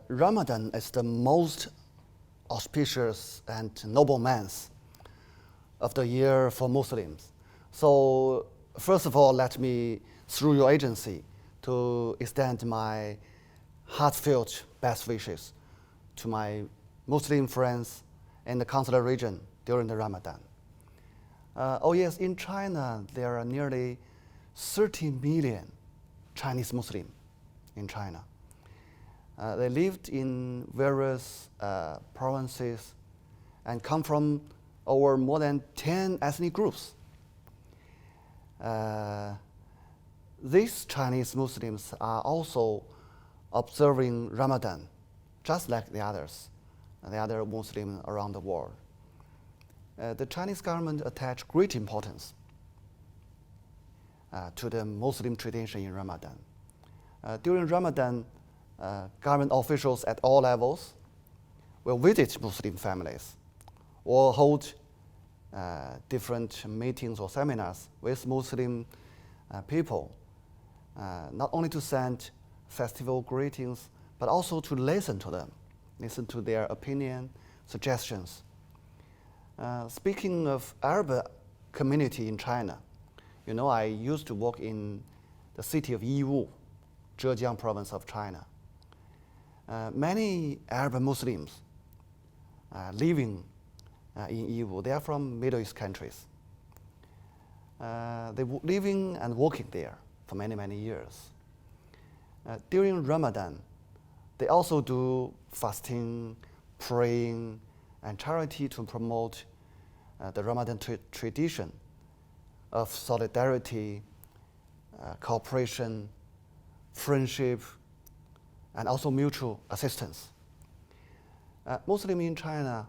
Ramadan is the most auspicious and noble month of the year for Muslims. So first of all, let me, through your agency, to extend my heartfelt best wishes to my Muslim friends in the consular region during the Ramadan. Oh yes, in China, there are nearly 30 million Chinese Muslims in China. They lived in various provinces and come from over more than 10 ethnic groups. These Chinese Muslims are also observing Ramadan, just like the other Muslims around the world. The Chinese government attach great importance to the Muslim tradition in Ramadan. During Ramadan, government officials at all levels will visit Muslim families or hold different meetings or seminars with Muslim people, not only to send festival greetings, but also to listen to them, listen to their opinion, suggestions. Speaking of Arab community in China, you know, I used to work in the city of Yiwu, Zhejiang province of China. Many Arab Muslims living in Yiwu, they are from Middle East countries. They were living and working there for many, many years. During Ramadan, they also do fasting, praying, and charity to promote the Ramadan tradition of solidarity, cooperation, friendship, and also mutual assistance. Muslims in China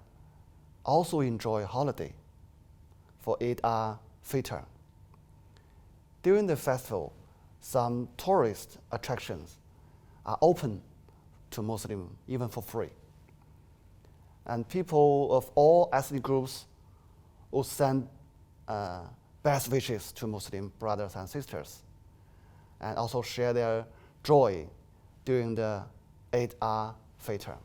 also enjoy holiday for Eid al-Fitr. During the festival, some tourist attractions are open to Muslims, even for free. And people of all ethnic groups will send best wishes to Muslim brothers and sisters, and also share their joy during the Eid al-Fitr.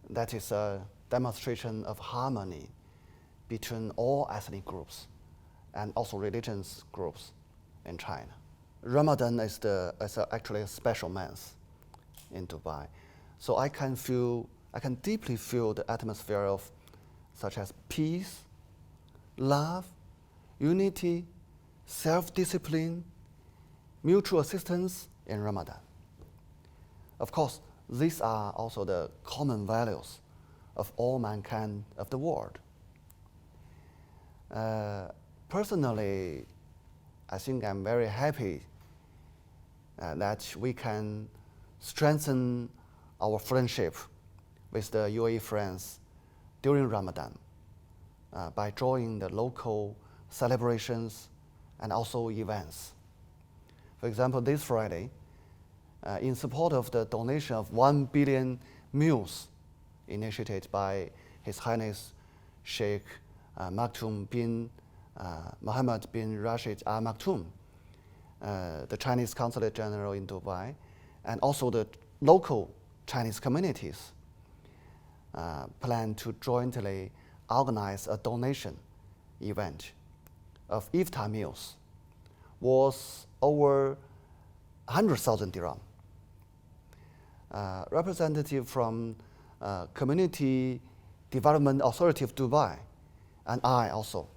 That is a demonstration of harmony between all ethnic groups and also religious groups in China. Ramadan is actually a special month in Dubai. So I can deeply feel the atmosphere of such as peace, love, unity, self-discipline, mutual assistance in Ramadan. Of course, these are also the common values of all mankind of the world. Personally, I think I'm very happy that we can strengthen our friendship with the UAE friends during Ramadan by joining the local celebrations and also events. For example, this Friday, in support of the donation of 1 billion meals initiated by His Highness Sheikh Maktoum bin Mohammed bin Rashid Al Maktoum, the Chinese Consulate General in Dubai, and also the local Chinese communities plan to jointly organize a donation event of iftar meals worth over 100,000 dirham. Representative from Community Development Authority of Dubai and I also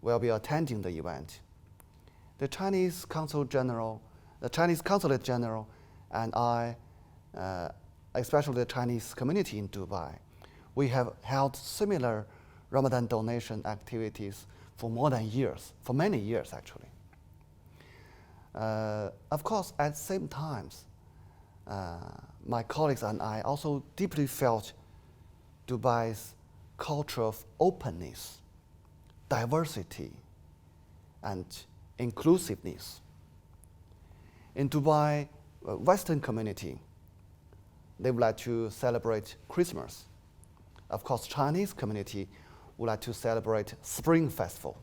will be attending the event. The Chinese Consulate General, and I, especially the Chinese community in Dubai, we have held similar Ramadan donation activities for many years actually. Of course, at the same time, my colleagues and I also deeply felt Dubai's culture of openness, diversity, and inclusiveness. In Dubai, Western community, they would like to celebrate Christmas. Of course, Chinese community would like to celebrate Spring Festival.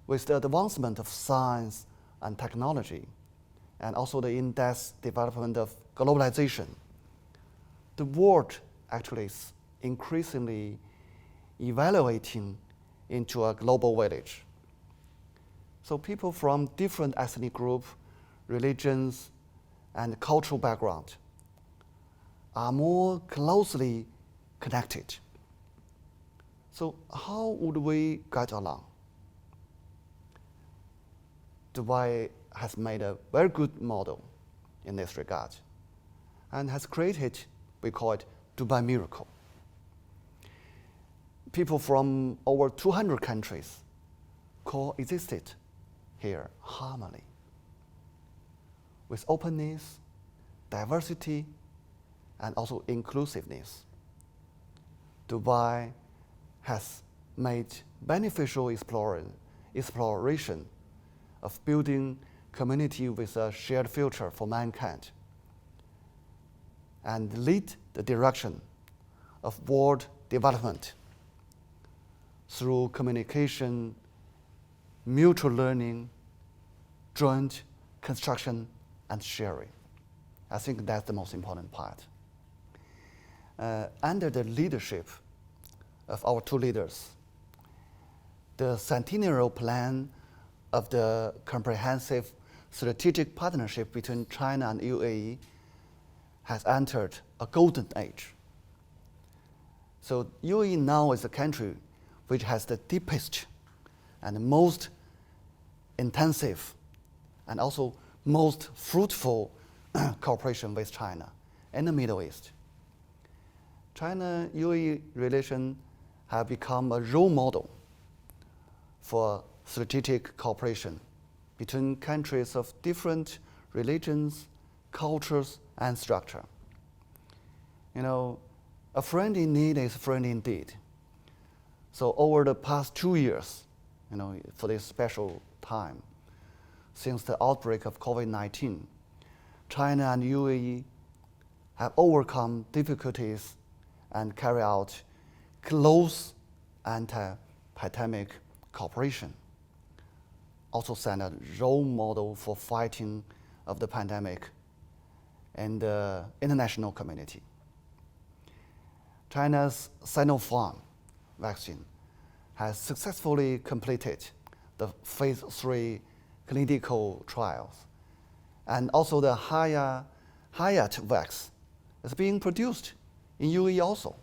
With the advancement of science and technology, and also the in-depth development of globalization, the world actually is increasingly evaluating into a global village. So people from different ethnic groups, religions, and cultural background are more closely connected. So how would we get along? Dubai has made a very good model in this regard and has created, we call it Dubai Miracle. People from over 200 countries coexisted here harmony with openness, diversity, and also inclusiveness. Dubai has made beneficial exploration of building community with a shared future for mankind and lead the direction of world development through communication, mutual learning, joint construction, and sharing. I think that's the most important part. Under the leadership of our two leaders, the centennial plan of the comprehensive strategic partnership between China and UAE has entered a golden age. So UAE now is a country which has the deepest and most intensive and also most fruitful cooperation with China in the Middle East. China-UAE relations have become a role model for strategic cooperation between countries of different religions, cultures, and structure. You know, a friend in need is a friend indeed. So over the past 2 years, you know, for this special time, since the outbreak of COVID-19, China and UAE have overcome difficulties and carry out close anti-pandemic cooperation. Also set a role model for fighting of the pandemic in the international community. China's Sinopharm vaccine has successfully completed the phase 3 clinical trials. And also the Hayat vaccine is being produced in UAE also.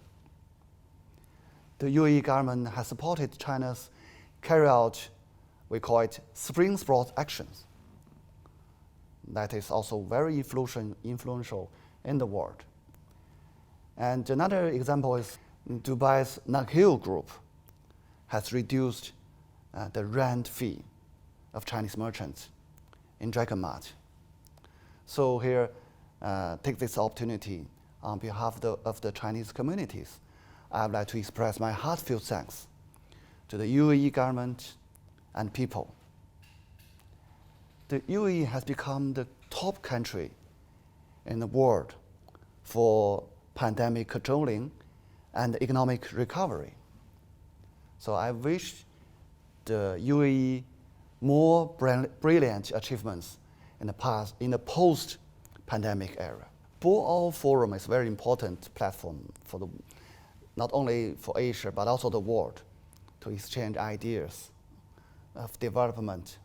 The UAE government has supported China's carry out, we call it spring sport actions. That is also very influential in the world. And another example is Dubai's Naghill Group has reduced the rent fee of Chinese merchants in Dragon Mart. So here, take this opportunity on behalf of the Chinese communities. I would like to express my heartfelt thanks to the UAE government and people. The UAE has become the top country in the world for pandemic controlling and economic recovery. So I wish the UAE more brilliant achievements in the post-pandemic era. Boao Forum is a very important platform for not only for Asia, but also the world to exchange ideas of development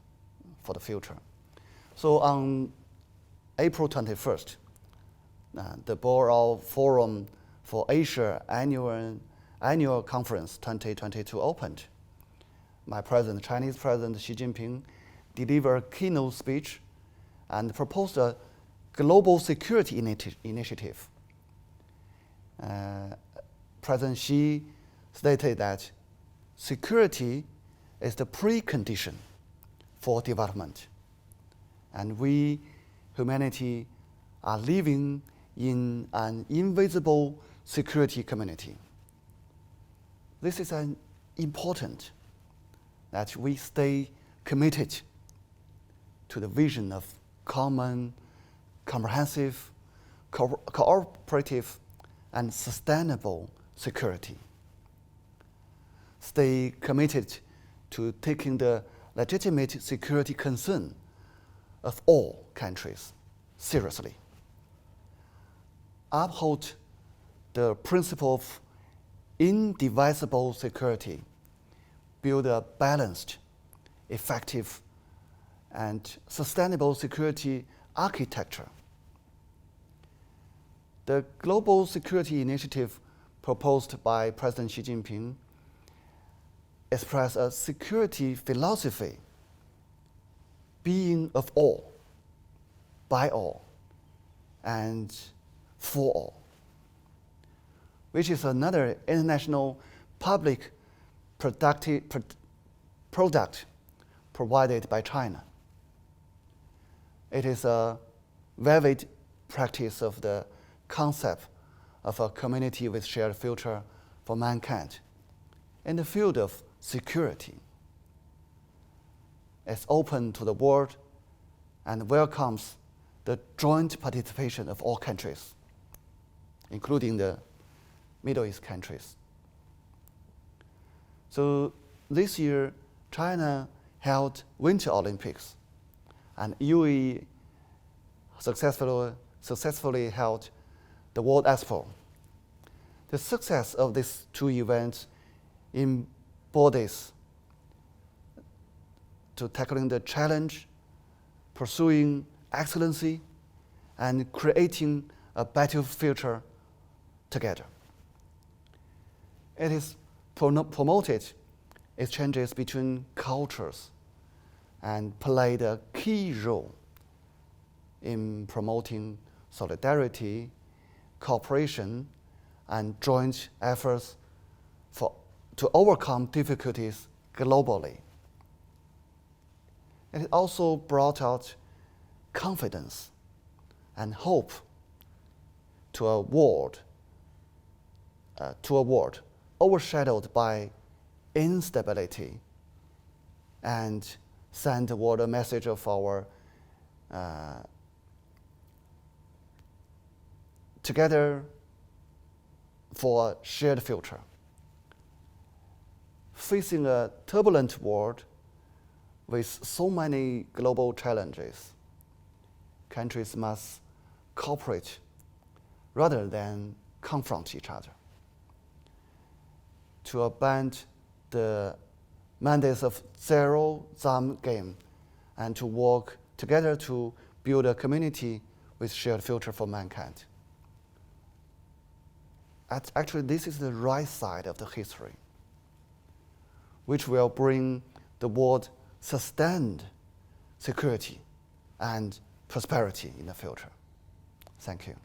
for the future. So on April 21st, the Boao Forum for Asia Annual Conference 2022 opened. My president, Chinese President Xi Jinping, delivered a keynote speech and proposed a global security initiative. President Xi stated that security is the precondition for development, and we, humanity, are living in an invisible security community. This is important that we stay committed to the vision of common, comprehensive, cooperative, and sustainable security. Stay committed to taking the legitimate security concern of all countries seriously. Uphold the principle of indivisible security, build a balanced, effective, and sustainable security architecture. The Global Security Initiative proposed by President Xi Jinping express a security philosophy, being of all, by all, and for all, which is another international public product provided by China. It is a vivid practice of the concept of a community with shared future for mankind in the field of security. It's open to the world and welcomes the joint participation of all countries, including the Middle East countries. So this year, China held Winter Olympics, and UAE successfully held the World Expo. The success of these two events embodies to tackling the challenge, pursuing excellency, and creating a better future together. It is promoted exchanges between cultures and played a key role in promoting solidarity, cooperation, and joint efforts to overcome difficulties globally. It also brought out confidence and hope to a world overshadowed by instability, and sent the world a message of our together for a shared future. Facing a turbulent world with so many global challenges, countries must cooperate rather than confront each other. To abandon the mandates of zero-sum game and to work together to build a community with shared future for mankind. Actually, this is the right side of the history, which will bring the world sustained security and prosperity in the future. Thank you.